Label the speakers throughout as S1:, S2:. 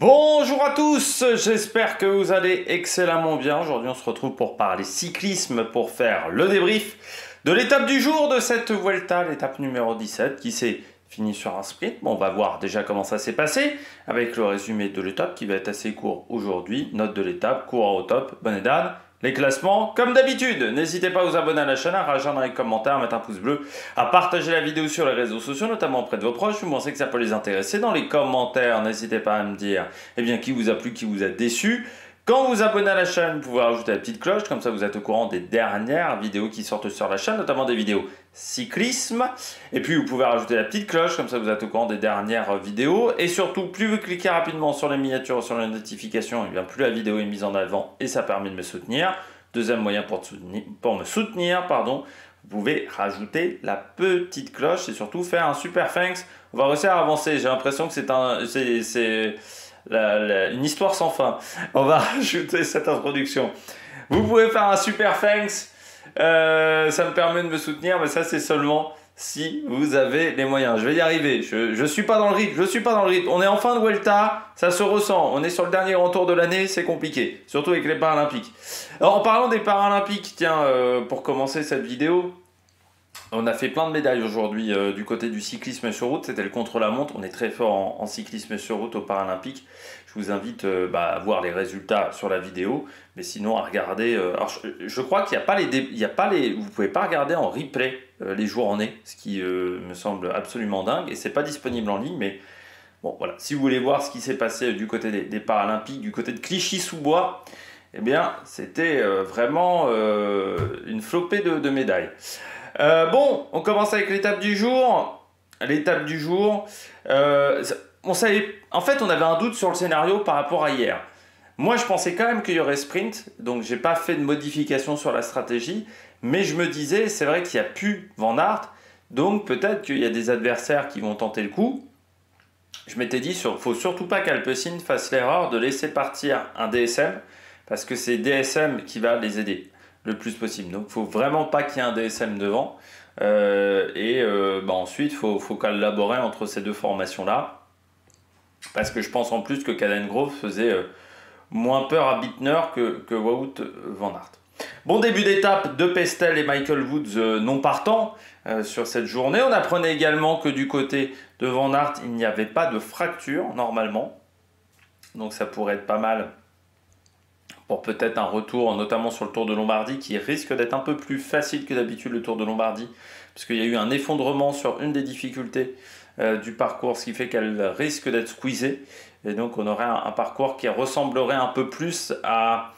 S1: Bonjour à tous, j'espère que vous allez excellemment bien. Aujourd'hui on se retrouve pour parler cyclisme, pour faire le débrief de l'étape du jour de cette Vuelta, l'étape numéro 17 qui s'est finie sur un sprint. Bon, on va voir déjà comment ça s'est passé avec le résumé de l'étape qui va être assez court aujourd'hui. Note de l'étape, coureur au top, bonne édade. Les classements, comme d'habitude, n'hésitez pas à vous abonner à la chaîne, à réagir dans les commentaires, à mettre un pouce bleu, à partager la vidéo sur les réseaux sociaux, notamment auprès de vos proches. Vous pensez que ça peut les intéresser dans les commentaires, n'hésitez pas à me dire qui vous a plu, qui vous a déçu. Quand vous vous abonnez à la chaîne, vous pouvez rajouter la petite cloche, comme ça vous êtes au courant des dernières vidéos qui sortent sur la chaîne, notamment des vidéos cyclisme. Et puis vous pouvez rajouter la petite cloche, comme ça vous êtes au courant des dernières vidéos. Et surtout, plus vous cliquez rapidement sur les miniatures ou sur les notifications, et bien plus la vidéo est mise en avant et ça permet de me soutenir. Deuxième moyen pour me soutenir, vous pouvez rajouter la petite cloche et surtout faire un super thanks. On va réussir à avancer, j'ai l'impression que c'est une histoire sans fin. On va rajouter cette introduction. Vous pouvez faire un super thanks, ça me permet de me soutenir, mais ça c'est seulement si vous avez les moyens. Je vais y arriver, je suis pas dans le rythme, on est en fin de Vuelta, ça se ressent, on est sur le dernier grand tour de l'année, c'est compliqué, surtout avec les Paralympiques. Alors en parlant des Paralympiques, tiens, pour commencer cette vidéo, on a fait plein de médailles aujourd'hui du côté du cyclisme sur route, c'était le contre-la-montre, on est très fort en cyclisme sur route aux Paralympiques. Je vous invite à voir les résultats sur la vidéo, mais sinon à regarder. Alors je crois qu'il n'y a pas les, vous pouvez pas regarder en replay les journées, ce qui me semble absolument dingue, et c'est pas disponible en ligne, mais bon voilà. Si vous voulez voir ce qui s'est passé du côté des Paralympiques, du côté de Clichy-sous-Bois, eh bien c'était vraiment une flopée de médailles. Bon, on commence avec l'étape du jour. L'étape du jour, on savait, en fait, on avait un doute sur le scénario par rapport à hier. Moi, je pensais quand même qu'il y aurait sprint, donc j'ai pas fait de modification sur la stratégie, mais je me disais, c'est vrai qu'il n'y a plus Van Aert, donc peut-être qu'il y a des adversaires qui vont tenter le coup. Je m'étais dit, faut surtout pas qu'Alpecin fasse l'erreur de laisser partir un DSM, parce que c'est DSM qui va les aider le plus possible. Donc, il faut vraiment pas qu'il y ait un DSM devant. Ensuite, il faut collaborer entre ces deux formations-là. Parce que je pense en plus que Cadengrove faisait moins peur à Bittner que Wout Van Aert. Bon début d'étape de Pestel et Michael Woods non partants sur cette journée. On apprenait également que du côté de Van Aert, il n'y avait pas de fracture normalement. Donc ça pourrait être pas mal pour peut-être un retour, notamment sur le Tour de Lombardie, qui risque d'être un peu plus facile que d'habitude le Tour de Lombardie, parce qu'il y a eu un effondrement sur une des difficultés du parcours, ce qui fait qu'elle risque d'être squeezée, et donc on aurait un parcours qui ressemblerait un peu plus à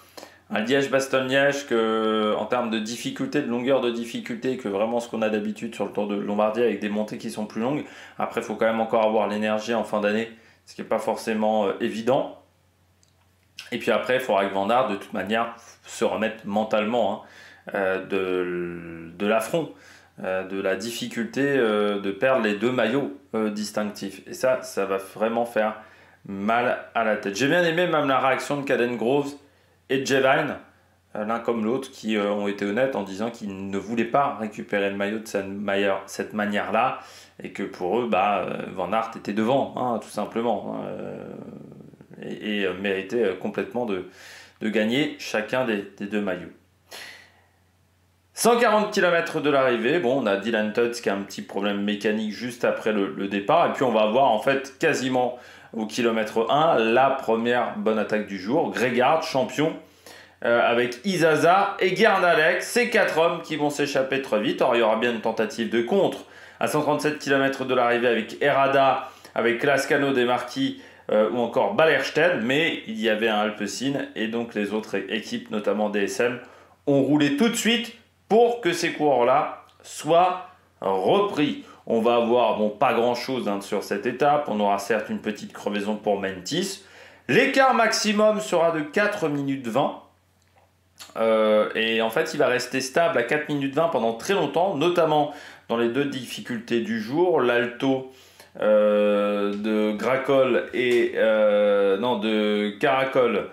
S1: un Liège-Bastogne-Liège en termes de difficulté, de longueur de difficulté, que vraiment ce qu'on a d'habitude sur le Tour de Lombardie avec des montées qui sont plus longues. Après, il faut quand même encore avoir l'énergie en fin d'année, ce qui n'est pas forcément évident. Et puis après, il faudra que Van Aert, de toute manière, se remette mentalement de l'affront, de la difficulté de perdre les deux maillots distinctifs. Et ça va vraiment faire mal à la tête. J'ai bien aimé même la réaction de Cadengrove et de Jevine, l'un comme l'autre, qui ont été honnêtes en disant qu'ils ne voulaient pas récupérer le maillot de cette manière-là, et que pour eux, Van Aert était devant, tout simplement. Et méritait complètement de gagner chacun des deux maillots. 140 km de l'arrivée, bon, on a Dylan Teuns qui a un petit problème mécanique juste après le départ, et puis on va avoir en fait quasiment au kilomètre 1 la première bonne attaque du jour. Gregard, champion, avec Izaza et Guernalec, ces quatre hommes qui vont s'échapper très vite. Or il y aura bien une tentative de contre à 137 km de l'arrivée avec Herrada, avec Lascano des Marquis, ou encore Ballerstedt, mais il y avait un Alpecin, et donc les autres équipes, notamment DSM, ont roulé tout de suite pour que ces coureurs-là soient repris. On va avoir pas grand-chose sur cette étape, on aura certes une petite crevaison pour Mentis. L'écart maximum sera de 4 minutes 20, et en fait il va rester stable à 4 minutes 20 pendant très longtemps, notamment dans les deux difficultés du jour, l'Alto de Gracol et de Caracol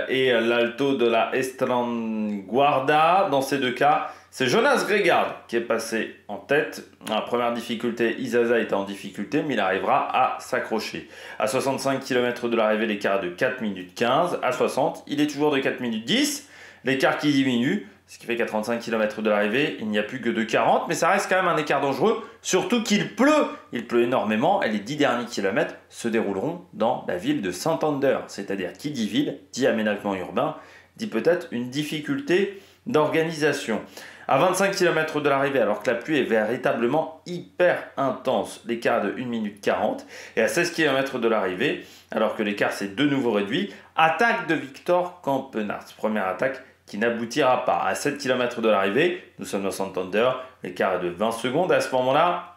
S1: et l'Alto de la Estranguarda. Dans ces deux cas, c'est Jonas Gregard qui est passé en tête. En première difficulté, Izaza était en difficulté, mais il arrivera à s'accrocher. À 65 km de l'arrivée, l'écart est de 4 minutes 15. À 60, il est toujours de 4 minutes 10. L'écart qui diminue, ce qui fait qu'à 35 km de l'arrivée, il n'y a plus que de 40, mais ça reste quand même un écart dangereux, surtout qu'il pleut. Il pleut énormément et les 10 derniers kilomètres se dérouleront dans la ville de Santander. C'est-à-dire, qui dit ville, dit aménagement urbain, dit peut-être une difficulté d'organisation. À 25 km de l'arrivée, alors que la pluie est véritablement hyper intense, l'écart est de 1 minute 40. Et à 16 km de l'arrivée, alors que l'écart s'est de nouveau réduit, attaque de Victor Campenaerts. Première attaque qui n'aboutira pas. À 7 km de l'arrivée, nous sommes dans Santander, l'écart est de 20 secondes. À ce moment-là,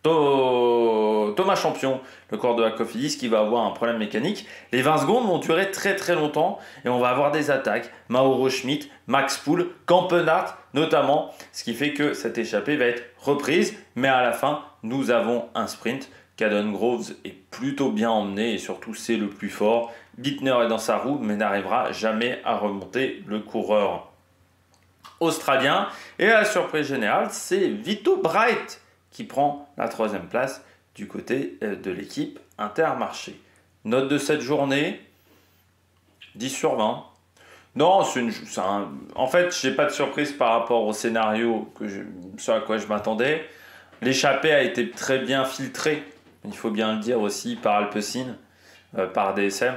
S1: Thomas Champion, le coureur de la Cofidis, qui va avoir un problème mécanique. Les 20 secondes vont durer très très longtemps et on va avoir des attaques. Mauro Schmidt, Max Poole, Campenaerts notamment, ce qui fait que cette échappée va être reprise. Mais à la fin, nous avons un sprint. Caden Groves est plutôt bien emmené et surtout c'est le plus fort. Bittner est dans sa roue mais n'arrivera jamais à remonter le coureur australien. Et à la surprise générale, c'est Vito Bright qui prend la 3e place du côté de l'équipe Intermarché. Note de cette journée, 10 sur 20. Non, en fait, je n'ai pas de surprise par rapport au scénario ce à quoi je m'attendais. L'échappée a été très bien filtrée, il faut bien le dire aussi, par Alpecin, par DSM.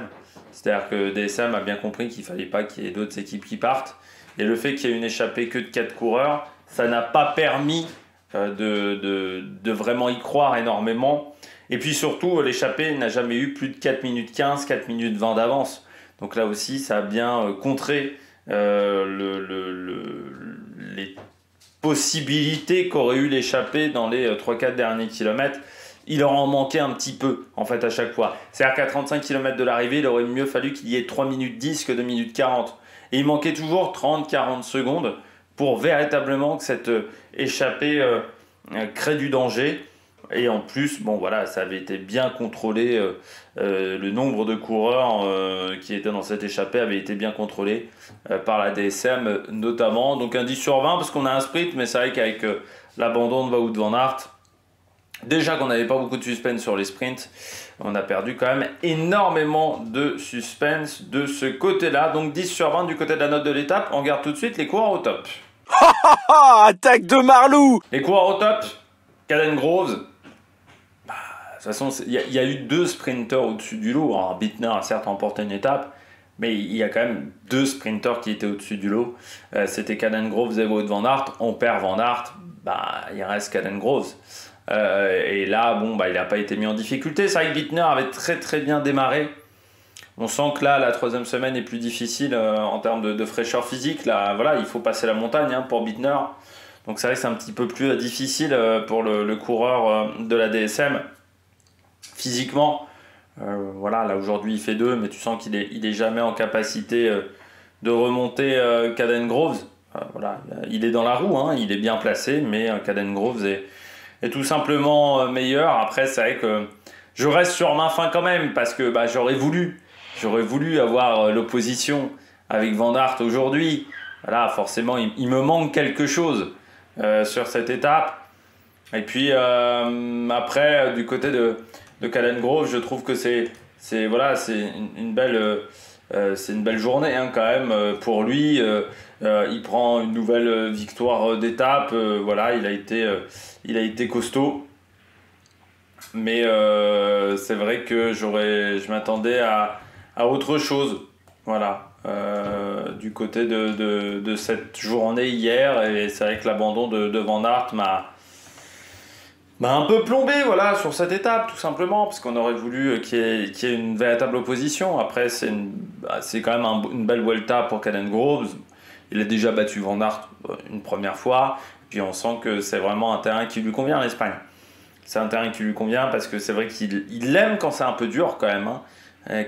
S1: C'est-à-dire que DSM a bien compris qu'il ne fallait pas qu'il y ait d'autres équipes qui partent. Et le fait qu'il y ait une échappée que de 4 coureurs, ça n'a pas permis de vraiment y croire énormément. Et puis surtout, l'échappée n'a jamais eu plus de 4 minutes 15, 4 minutes 20 d'avance. Donc là aussi, ça a bien contré les possibilités qu'aurait eu l'échappée dans les 3-4 derniers kilomètres. Il leur en manquait un petit peu en fait à chaque fois. C'est-à-dire qu'à 35 km de l'arrivée, il aurait mieux fallu qu'il y ait 3 minutes 10 que 2 minutes 40. Et il manquait toujours 30-40 secondes pour véritablement que cette échappée crée du danger. Et en plus, bon voilà, ça avait été bien contrôlé. Le nombre de coureurs qui étaient dans cette échappée avait été bien contrôlé par la DSM notamment. Donc un 10 sur 20 parce qu'on a un sprint, mais c'est vrai qu'avec l'abandon de Wout van Aert, déjà qu'on n'avait pas beaucoup de suspense sur les sprints, on a perdu quand même énormément de suspense de ce côté-là. Donc 10 sur 20 du côté de la note de l'étape. On regarde tout de suite les coureurs au top.
S2: Attaque de Marlou.
S1: Les coureurs au top, Caden Groves. De toute façon, il y a eu 2 sprinters au-dessus du lot. Alors, Bittner a certes remporté une étape, mais il y a quand même 2 sprinters qui étaient au-dessus du lot. C'était Caden Groves et Wout van Aert. On perd Van Aert, il reste Caden Groves. Et là, il n'a pas été mis en difficulté. C'est vrai que Bittner avait très très bien démarré. On sent que là, la 3e semaine est plus difficile en termes de fraîcheur physique. Là, voilà, il faut passer la montagne pour Bittner. Donc c'est vrai que c'est un petit peu plus difficile pour le coureur de la DSM. Physiquement, voilà, là aujourd'hui il fait 2, mais tu sens qu'il est jamais en capacité de remonter Caden Groves. Voilà, il est dans la roue, il est bien placé, mais Caden Groves est tout simplement meilleur. Après, c'est vrai que je reste sur ma faim quand même, parce que j'aurais voulu avoir l'opposition avec Van Aert aujourd'hui. Voilà, forcément, il me manque quelque chose sur cette étape. Et puis après, du côté de Caden Groves, je trouve que c'est une belle journée quand même pour lui. Il prend une nouvelle victoire d'étape. Voilà, il a été costaud. Mais c'est vrai que je m'attendais à autre chose. Voilà. Du côté de cette journée hier, et c'est vrai que l'abandon de Van Aert m'a un peu plombé sur cette étape, tout simplement, parce qu'on aurait voulu qu'il y ait une véritable opposition. Après, c'est quand même une belle Vuelta pour Caden Groves. Il a déjà battu Van Aert une première fois, puis on sent que c'est vraiment un terrain qui lui convient, l'Espagne. C'est un terrain qui lui convient parce que c'est vrai qu'il aime quand c'est un peu dur quand même.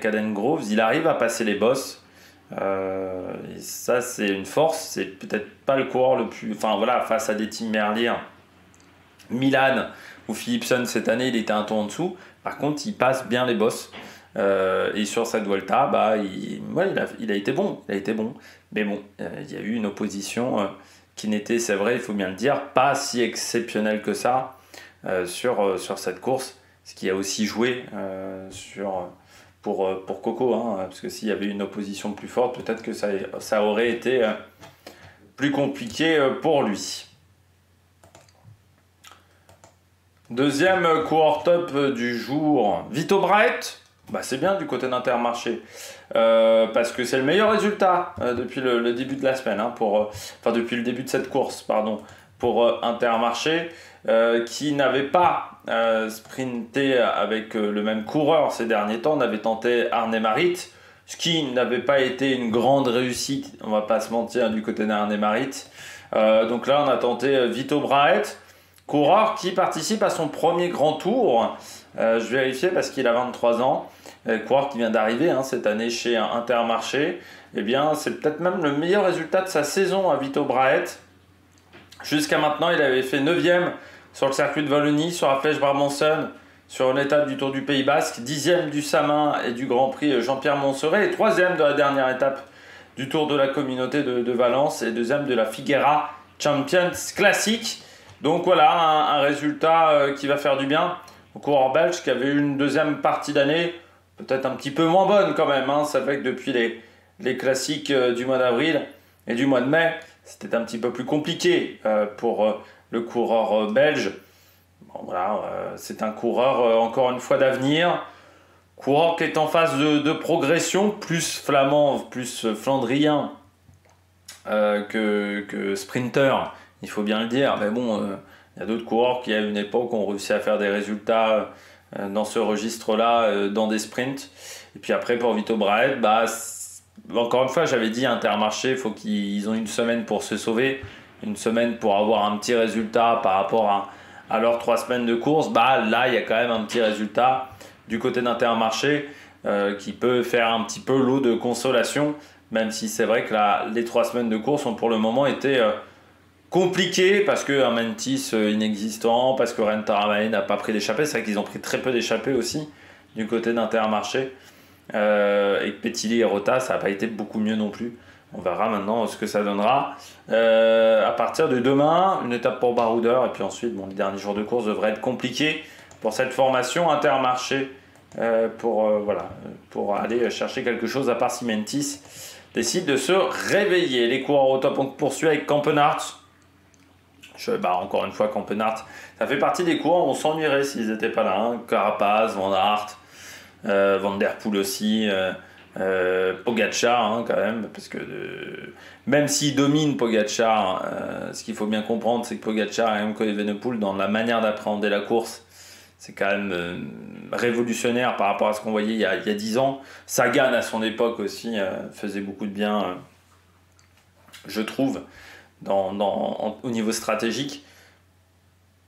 S1: Caden Groves, il arrive à passer les bosses. Et ça, c'est une force. C'est peut-être pas le coureur le plus... Enfin voilà, face à des Tim Merlier, Milan ou Philipsen cette année, il était un ton en dessous. Par contre, il passe bien les bosses. Et sur cette Vuelta, il a été bon. Mais bon, il y a eu une opposition qui n'était, c'est vrai, il faut bien le dire, pas si exceptionnel que ça sur cette course, ce qui a aussi joué pour Coco, hein, parce que s'il y avait une opposition plus forte, peut-être que ça aurait été plus compliqué pour lui. Deuxième coureur top du jour, Vito Braet. Bah, c'est bien du côté d'Intermarché, parce que c'est le meilleur résultat depuis le début de la semaine, hein, enfin depuis le début de cette course, pardon, pour Intermarché, qui n'avait pas sprinté avec le même coureur ces derniers temps. On avait tenté Arne Marit, ce qui n'avait pas été une grande réussite, on va pas se mentir, du côté d'Arne Marit. Donc là, on a tenté Vito Braet, coureur qui participe à son premier grand tour. Je vérifiais parce qu'il a 23 ans. Coureur qui vient d'arriver cette année chez Intermarché. Eh bien, c'est peut-être même le meilleur résultat de sa saison à Vito Braet. Jusqu'à maintenant, il avait fait 9e sur le circuit de Wallonie, sur la Flèche Brabançonne, sur une étape du Tour du Pays Basque, 10e du Samin et du Grand Prix Jean-Pierre Montserrat, et 3e de la dernière étape du Tour de la Communauté de Valence, et 2e de la Figuera Champions Classic. Donc voilà, un résultat qui va faire du bien au coureur belge qui avait eu une deuxième partie d'année peut-être un petit peu moins bonne quand même. Ça fait que depuis les classiques du mois d'avril et du mois de mai, c'était un petit peu plus compliqué pour le coureur belge. Bon, voilà, c'est un coureur encore une fois d'avenir. Coureur qui est en phase de progression, plus flamand, plus flandrien que sprinter, il faut bien le dire. Mais bon, il y a d'autres coureurs qui à une époque ont réussi à faire des résultats dans ce registre-là, dans des sprints. Et puis après, pour Vito Braet, encore une fois, j'avais dit Intermarché, il faut qu'ils ont une semaine pour se sauver, une semaine pour avoir un petit résultat par rapport à leurs 3 semaines de course. Là, il y a quand même un petit résultat du côté d'Intermarché qui peut faire un petit peu l'eau de consolation, même si c'est vrai que les 3 semaines de course ont pour le moment été compliquées, parce que Mentis inexistant, parce que Ren Taramay n'a pas pris d'échappée. C'est vrai qu'ils ont pris très peu d'échappées aussi du côté d'Intermarché, et que Petilly et Rota, ça n'a pas été beaucoup mieux non plus. On verra maintenant ce que ça donnera. À partir de demain, une étape pour Baroudeur, et puis ensuite, les derniers jours de course devraient être compliqués pour cette formation Intermarché, pour aller chercher quelque chose, à part si Mentis décide de se réveiller. Les coureurs au top, on poursuit avec Campenart. Encore une fois, Campenart, ça fait partie des coureurs où on s'ennuierait s'ils n'étaient pas là. Carapaz, Van Aert, Van Der Poel aussi, Pogacar quand même, parce que même s'il domine Pogacar, ce qu'il faut bien comprendre, c'est que Pogacar et Remco Evenepoel, dans la manière d'appréhender la course, c'est quand même révolutionnaire par rapport à ce qu'on voyait il y a 10 ans. Sagan à son époque aussi faisait beaucoup de bien, je trouve, au niveau stratégique.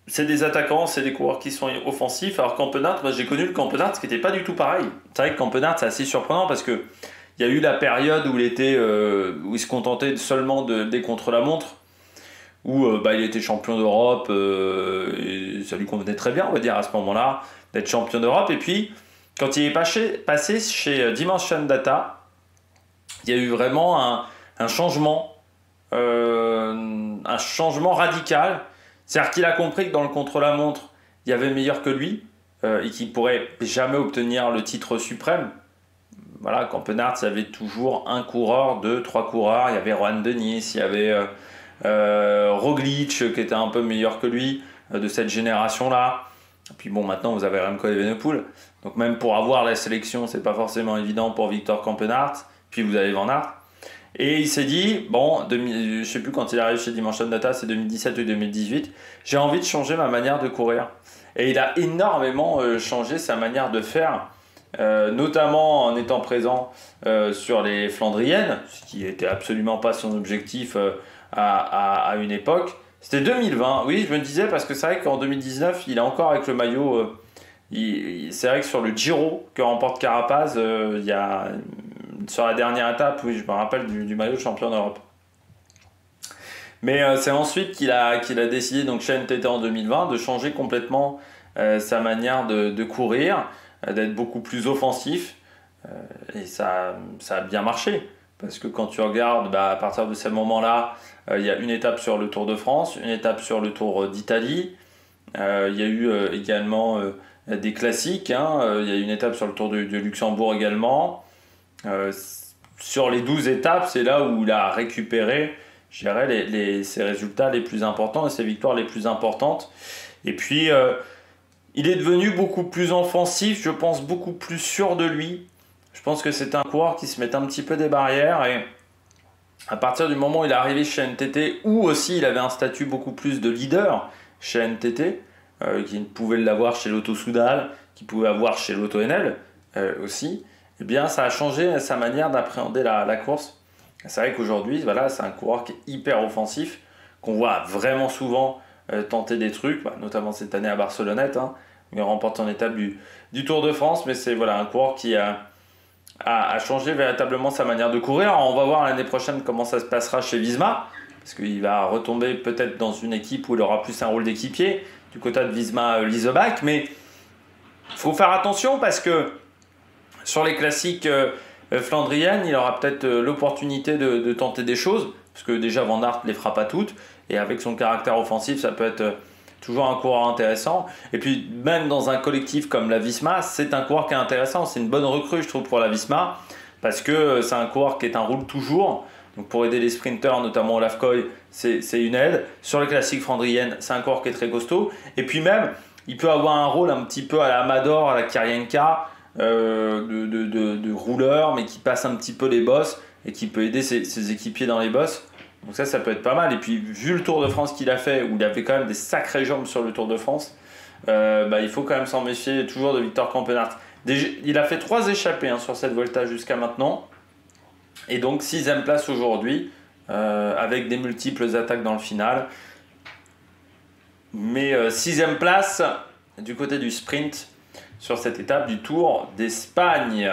S1: C'est des attaquants, c'est des coureurs qui sont offensifs. Alors Campenart, j'ai connu le Campenart, ce qui n'était pas du tout pareil. C'est vrai que Campenart, c'est assez surprenant parce que il y a eu la période où où il se contentait seulement des contre-la-montre, où il était champion d'Europe, et ça lui convenait très bien, on va dire, à ce moment-là, d'être champion d'Europe. Et puis, quand il est passé chez Dimension Data, il y a eu vraiment un changement radical. C'est-à-dire qu'il a compris que dans le contre-la-montre, il y avait meilleur que lui, et qu'il ne pourrait jamais obtenir le titre suprême. Voilà, Campenart, il y avait toujours un coureur, 2-3 coureurs. Il y avait Rohan Dennis, il y avait Roglic qui était un peu meilleur que lui, de cette génération-là. Et puis maintenant vous avez Remco Evenepoel. Donc même pour avoir la sélection, c'est pas forcément évident pour Victor Campenart. Puis vous avez Van Aert. Et il s'est dit, je sais plus quand il arrive chez Dimension Data, c'est 2017 ou 2018, j'ai envie de changer ma manière de courir. Et il a énormément changé sa manière de faire, notamment en étant présent sur les Flandriennes, ce qui n'était absolument pas son objectif à une époque. C'était 2020, oui, je me disais, parce que c'est vrai qu'en 2019, il est encore avec le maillot. C'est vrai que sur le Giro que remporte Carapaz, il y a, sur la dernière étape, oui, je me rappelle du maillot de champion d'Europe. Mais c'est ensuite qu'il a décidé, donc chez NTT en 2020, de changer complètement sa manière de courir, d'être beaucoup plus offensif. Et ça a bien marché. parce que quand tu regardes, à partir de ces moments-là, il y a une étape sur le Tour de France, une étape sur le Tour d'Italie, il y a eu également des classiques, hein, il y a une étape sur le Tour de Luxembourg également. Sur les 12 étapes, c'est là où il a récupéré, je dirais, ses résultats les plus importants et ses victoires les plus importantes. Et puis, il est devenu beaucoup plus offensif, je pense beaucoup plus sûr de lui. Je pense que c'est un coureur qui se met un petit peu des barrières et à partir du moment où il est arrivé chez NTT, où aussi il avait un statut beaucoup plus de leader chez NTT, qui pouvait l'avoir chez Lotto Soudal, qui pouvait avoir chez Lotto NL aussi, eh bien ça a changé sa manière d'appréhender la course. C'est vrai qu'aujourd'hui, voilà, c'est un coureur qui est hyper offensif, qu'on voit vraiment souvent tenter des trucs, notamment cette année à Barcelonnette, hein, il remporte en étape du Tour de France, mais c'est voilà, un coureur qui a changé véritablement sa manière de courir. Alors, on va voir l'année prochaine comment ça se passera chez Visma, parce qu'il va retomber peut-être dans une équipe où il aura plus un rôle d'équipier, du côté de Visma Leasebach, mais il faut faire attention parce que sur les classiques flandriennes, il aura peut-être l'opportunité de tenter des choses, parce que déjà Van Aert ne les fera pas toutes, et avec son caractère offensif, ça peut être toujours un coureur intéressant. Et puis même dans un collectif comme la Visma, c'est un coureur qui est intéressant, c'est une bonne recrue je trouve pour la Visma, parce que c'est un coureur qui est un roule toujours, donc pour aider les sprinteurs, notamment Olaf Koy, c'est une aide. Sur les classiques flandriennes, c'est un coureur qui est très costaud, et puis même, il peut avoir un rôle un petit peu à la Amador, à la Kirienka, de rouleur, mais qui passe un petit peu les bosses, et qui peut aider ses équipiers dans les bosses. Donc ça peut être pas mal. Et puis vu le Tour de France qu'il a fait, où il avait quand même des sacrées jambes sur le Tour de France, il faut quand même s'en méfier toujours de Victor Campenaerts. Il a fait 3 échappées sur cette Vuelta jusqu'à maintenant, et donc 6ème place aujourd'hui, avec des multiples attaques dans le final. Mais 6ème place du côté du sprint sur cette étape du Tour d'Espagne.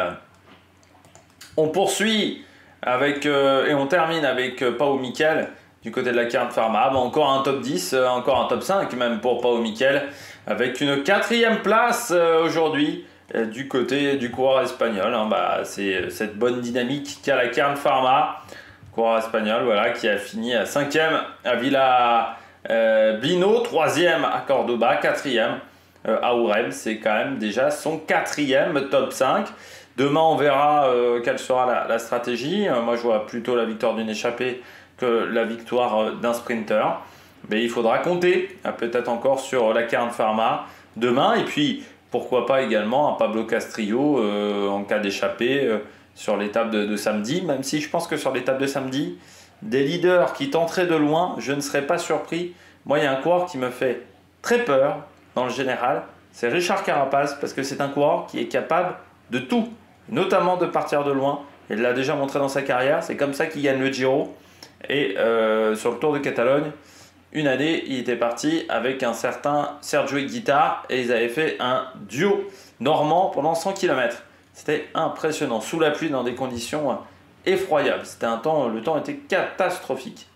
S1: On poursuit et on termine avec Pau Mikel du côté de la Cairn Pharma. Encore un top 10, encore un top 5 même pour Pau Mikel, avec une 4ème place aujourd'hui du côté du coureur espagnol. C'est cette bonne dynamique qu'a la Cairn Pharma, coureur espagnol, voilà, qui a fini à 5ème à Villa Blino, 3ème à Cordoba, 4ème à Ourem. C'est quand même déjà son 4ème top 5. Demain, on verra quelle sera la stratégie. Moi, je vois plutôt la victoire d'une échappée que la victoire d'un sprinter. Mais il faudra compter peut-être encore sur la Cairn Pharma demain. Et puis, pourquoi pas également un Pablo Castrillo en cas d'échappée sur l'étape de samedi. Même si je pense que sur l'étape de samedi, des leaders qui tenteraient de loin, je ne serais pas surpris. Moi, il y a un coureur qui me fait très peur dans le général. C'est Richard Carapaz, parce que c'est un coureur qui est capable de tout, notamment de partir de loin. Il l'a déjà montré dans sa carrière, c'est comme ça qu'il gagne le Giro. Et sur le Tour de Catalogne, une année, il était parti avec un certain Sergio Higuita et ils avaient fait un duo normand pendant 100 km. C'était impressionnant, sous la pluie, dans des conditions effroyables. Le temps était catastrophique.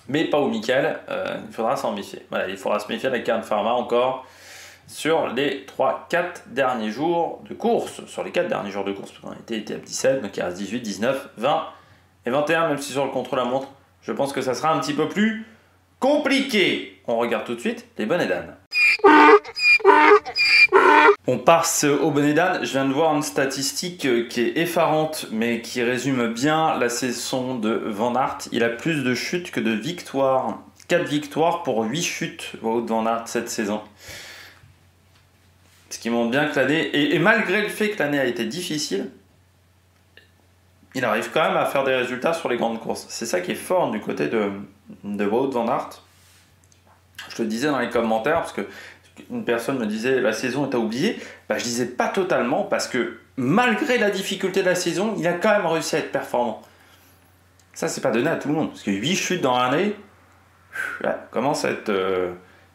S1: Mais pas au Mikel, il faudra s'en méfier. Voilà, il faudra se méfier de la Cairn Pharma encore sur les 3-4 derniers jours de course. Sur les 4 derniers jours de course, parce qu'on était étape 17, donc il reste 18, 19, 20 et 21, même si sur le contre-la-montre, je pense que ça sera un petit peu plus compliqué. On regarde tout de suite les bonnets d'âne. On passe au bonnet d'âne. Je viens de voir une statistique qui est effarante, mais qui résume bien la saison de Van Aert. Il a plus de chutes que de victoires. 4 victoires pour 8 chutes Wout Van Aert cette saison. Ce qui montre bien que l'année, et malgré le fait que l'année a été difficile, il arrive quand même à faire des résultats sur les grandes courses. C'est ça qui est fort du côté de Wout Van Aert. Je le disais dans les commentaires, parce que une personne me disait la saison est à oublier. Je disais pas totalement, parce que malgré la difficulté de la saison, il a quand même réussi à être performant. Ça, c'est pas donné à tout le monde, parce que 8 chutes dans l'année, commence à être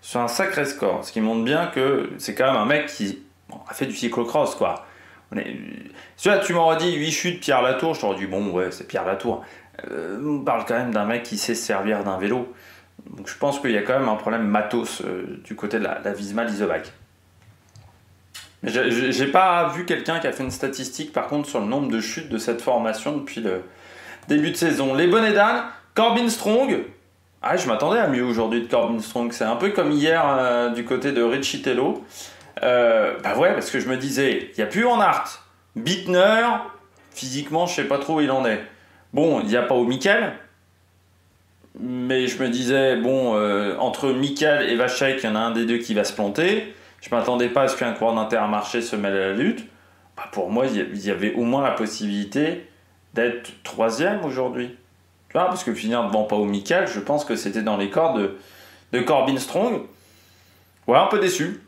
S1: sur un sacré score. Ce qui montre bien que c'est quand même un mec qui a fait du cyclocross, quoi. Tu m'aurais dit 8 chutes Pierre Latour, je t'aurais dit bon ouais c'est Pierre Latour. On parle quand même d'un mec qui sait se servir d'un vélo. Donc je pense qu'il y a quand même un problème matos du côté de la Visma Leasebach. J'ai pas vu quelqu'un qui a fait une statistique par contre sur le nombre de chutes de cette formation depuis le début de saison. Les bonnets d'âne, Corbin Strong. Ah, je m'attendais à mieux aujourd'hui de Corbin Strong. C'est un peu comme hier du côté de Richie Tello. Bah ouais, parce que je me disais, il n'y a plus Van Aert. Bittner, physiquement, je sais pas trop où il en est. Bon, il n'y a pas au Mikel. Mais je me disais, bon, entre Mikel et Vachek, il y en a un des deux qui va se planter. Je m'attendais pas à ce qu'un coureur d'Intermarché se mêle à la lutte. Bah pour moi, il y avait au moins la possibilité d'être troisième aujourd'hui. Tu vois, parce que finir devant Pao Mikel, je pense que c'était dans les cordes de Corbin Strong. Ouais, un peu déçu.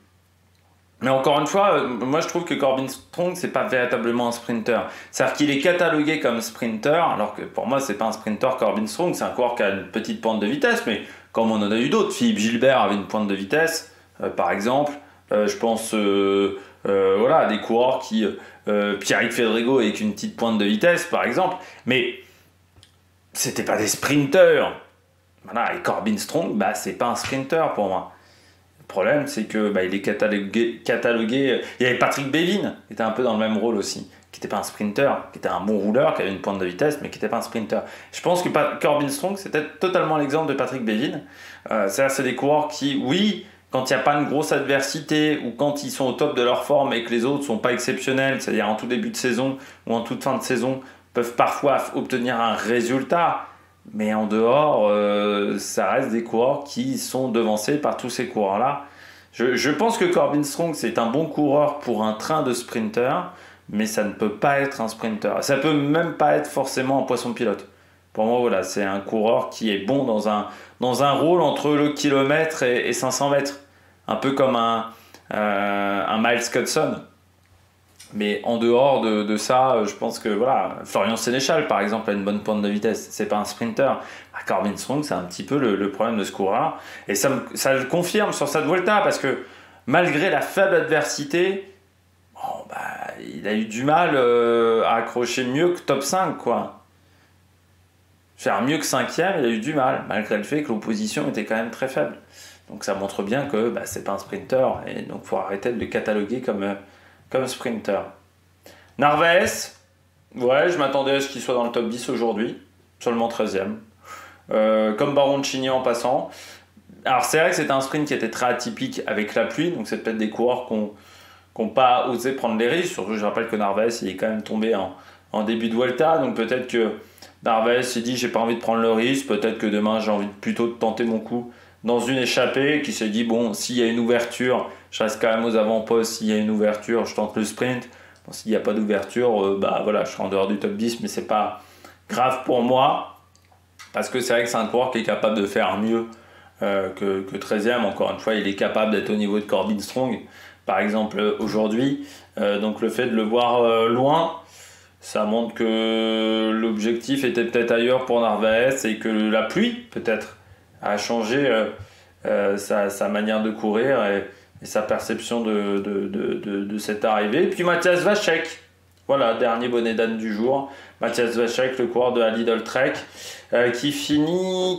S1: Mais encore une fois, moi je trouve que Corbin Strong, c'est pas véritablement un sprinter. C'est-à-dire qu'il est catalogué comme sprinter, alors que pour moi, c'est pas un sprinter Corbin Strong, c'est un coureur qui a une petite pointe de vitesse, mais comme on en a eu d'autres, Philippe Gilbert avait une pointe de vitesse, par exemple. Je pense voilà, à des coureurs qui. Pierrick Fédrigo avec une petite pointe de vitesse, par exemple. Mais c'était pas des sprinters. Voilà, et Corbin Strong, bah, c'est pas un sprinter pour moi. Le problème, c'est que bah, il est catalogué. Il y avait Patrick Bévin, qui était un peu dans le même rôle aussi, qui n'était pas un sprinter, qui était un bon rouleur, qui avait une pointe de vitesse, mais qui n'était pas un sprinter. Je pense que Corbin Strong, c'était totalement l'exemple de Patrick Bévin. C'est des coureurs qui, oui, quand il n'y a pas une grosse adversité ou quand ils sont au top de leur forme et que les autres ne sont pas exceptionnels, c'est-à-dire en tout début de saison ou en toute fin de saison, peuvent parfois obtenir un résultat. Mais en dehors, ça reste des coureurs qui sont devancés par tous ces coureurs-là. Je pense que Corbin Strong, c'est un bon coureur pour un train de sprinter, mais ça ne peut pas être un sprinter. Ça ne peut même pas être forcément un poisson pilote. Pour moi, voilà, c'est un coureur qui est bon dans un rôle entre le kilomètre et 500 mètres. Un peu comme un Miles Hudson. Mais en dehors de ça, je pense que voilà, Florian Sénéchal, par exemple, a une bonne pointe de vitesse. C'est pas un sprinter. Corbin Strong, c'est un petit peu le problème de ce coureur. Et ça le confirme sur cette Vuelta, parce que malgré la faible adversité, bon, bah, il a eu du mal à accrocher mieux que top 5, quoi. Faire mieux que 5e, il a eu du mal, malgré le fait que l'opposition était quand même très faible. Donc ça montre bien que bah, c'est pas un sprinter, et donc il faut arrêter de le cataloguer comme sprinter. Narvaez, ouais, je m'attendais à ce qu'il soit dans le top 10 aujourd'hui, seulement 13e. Comme Baron de Chigny en passant. Alors c'est vrai que c'était un sprint qui était très atypique avec la pluie, donc c'est peut-être des coureurs qui n'ont pas osé prendre les risques. Surtout, je rappelle que Narvaez il est quand même tombé en début de Vuelta, donc peut-être que Narvaez s'est dit j'ai pas envie de prendre le risque, peut-être que demain j'ai envie plutôt de tenter mon coup dans une échappée, qui s'est dit bon, s'il y a une ouverture, je reste quand même aux avant-postes, s'il y a une ouverture, je tente le sprint. Bon, s'il n'y a pas d'ouverture, bah voilà, je serai en dehors du top 10, mais c'est pas grave pour moi, parce que c'est vrai que c'est un coureur qui est capable de faire mieux que 13e. Encore une fois, il est capable d'être au niveau de Corbin Strong, par exemple aujourd'hui. Donc le fait de le voir loin, ça montre que l'objectif était peut-être ailleurs pour Narvaez, et que la pluie peut-être a changé sa manière de courir et sa perception de cette arrivée. Et puis Matthias Vachek, voilà, dernier bonnet d'âne du jour. Matthias Vachek, le coureur de la Lidl Trek, qui finit.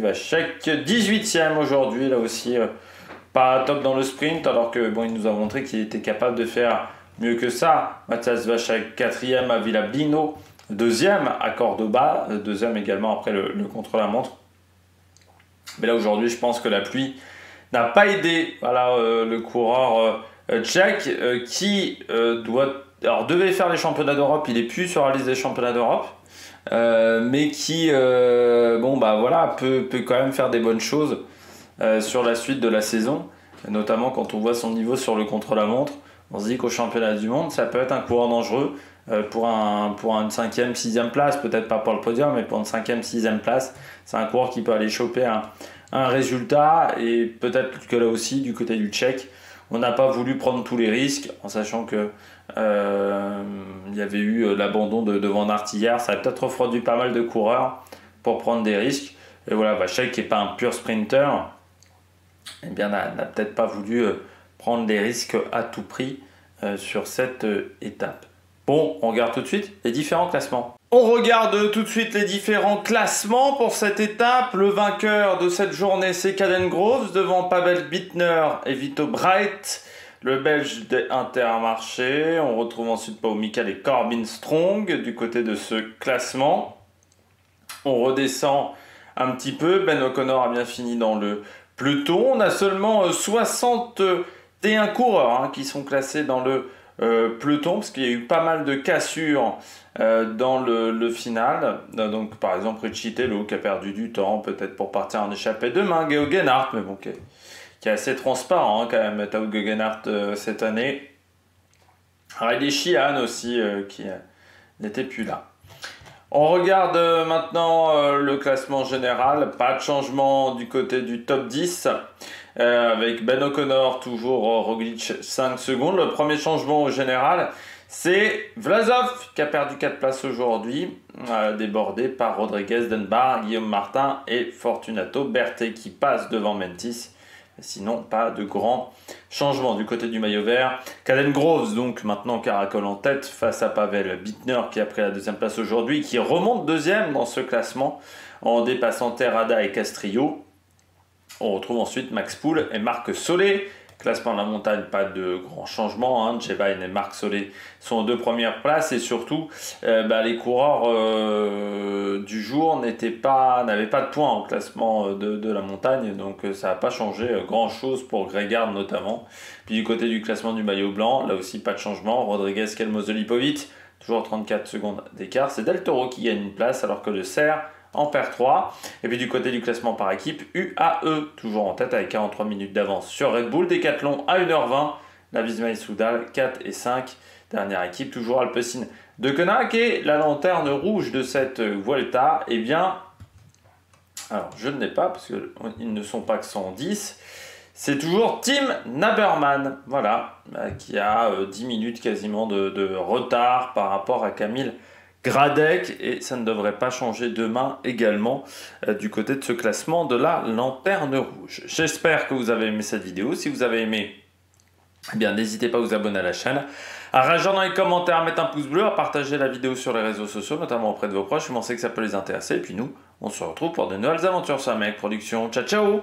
S1: Vachek 18e aujourd'hui, là aussi, pas top dans le sprint, alors que bon, il nous a montré qu'il était capable de faire mieux que ça. Matthias Vachek 4e à Villabino, 2e à Cordoba, 2e également après le contre-la-montre. Mais là aujourd'hui, je pense que la pluie n'a pas aidé voilà, le coureur tchèque qui devait faire les championnats d'Europe. Il n'est plus sur la liste des championnats d'Europe, mais qui bon, bah, voilà, peut quand même faire des bonnes choses sur la suite de la saison, notamment quand on voit son niveau sur le contre-la-montre. On se dit qu'au championnat du monde, ça peut être un coureur dangereux pour une 5e, 6e place, peut-être pas pour le podium, mais pour une 5e, 6e place. C'est un coureur qui peut aller choper un résultat, et peut-être que là aussi, du côté du Tchèque, on n'a pas voulu prendre tous les risques, en sachant que il y avait eu l'abandon de Van Aert hier. Ça a peut-être refroidi pas mal de coureurs pour prendre des risques. Et voilà, Vachek, qui n'est pas un pur sprinter, eh bien, n'a peut-être pas voulu prendre des risques à tout prix sur cette étape. Bon, on regarde tout de suite les différents classements. On regarde tout de suite les différents classements pour cette étape. Le vainqueur de cette journée, c'est Caden Groves devant Pavel Bittner et Vito Bright. le Belge des Intermarché. On retrouve ensuite Pau Michael et Corbin Strong du côté de ce classement. On redescend un petit peu. Ben O'Connor a bien fini dans le peloton. On a seulement 61 coureurs qui sont classés dans le peloton, parce qu'il y a eu pas mal de cassures dans le final. Donc par exemple Richie Tello qui a perdu du temps, peut-être pour partir en échappée demain. Geo Gennard, mais bon, qui est assez transparent quand même, Tao Gennard cette année. Riley Sheehan aussi qui n'était plus là. On regarde maintenant le classement général. Pas de changement du côté du top 10. Avec Ben O'Connor, toujours Roglic 5 secondes. Le premier changement au général, c'est Vlasov qui a perdu 4 places aujourd'hui, débordé par Rodriguez, Dunbar, Guillaume Martin et Fortunato Berthet qui passe devant Mentis. Sinon, pas de grand changement du côté du maillot vert. Caden Groves, donc maintenant caracole en tête face à Pavel Bittner qui a pris la deuxième place aujourd'hui, qui remonte deuxième dans ce classement en dépassant Terrada et Castrillo. On retrouve ensuite Max Poul et Marc Solé. Classement de la montagne, pas de grands changements. Jebain et Marc Solé sont aux 2 premières places. Et surtout, les coureurs du jour n'avaient pas de points en classement de la montagne. Donc ça n'a pas changé grand-chose pour Grégard notamment. Puis du côté du classement du maillot blanc, là aussi pas de changement. Rodriguez, Kelmozo, Lipovic, toujours 34 secondes d'écart. C'est Del Toro qui gagne une place alors que le Serre en perd 3. Et puis du côté du classement par équipe, UAE toujours en tête avec 43 minutes d'avance sur Red Bull. Decathlon à 1h20, la Visma et Soudal 4 et 5. Dernière équipe, toujours Alpecin de Konak. Et la lanterne rouge de cette Vuelta, eh bien, alors je ne l'ai pas parce qu'ils ne sont pas que 110. C'est toujours Tim Naberman, voilà, qui a 10 minutes quasiment de retard par rapport à Camille Gradec, et ça ne devrait pas changer demain également du côté de ce classement de la lanterne rouge. J'espère que vous avez aimé cette vidéo. Si vous avez aimé, eh bien n'hésitez pas à vous abonner à la chaîne, à réagir dans les commentaires, à mettre un pouce bleu, à partager la vidéo sur les réseaux sociaux, notamment auprès de vos proches. Je pensais que ça peut les intéresser. Et puis nous, on se retrouve pour de nouvelles aventures sur Mec Production. Ciao ciao.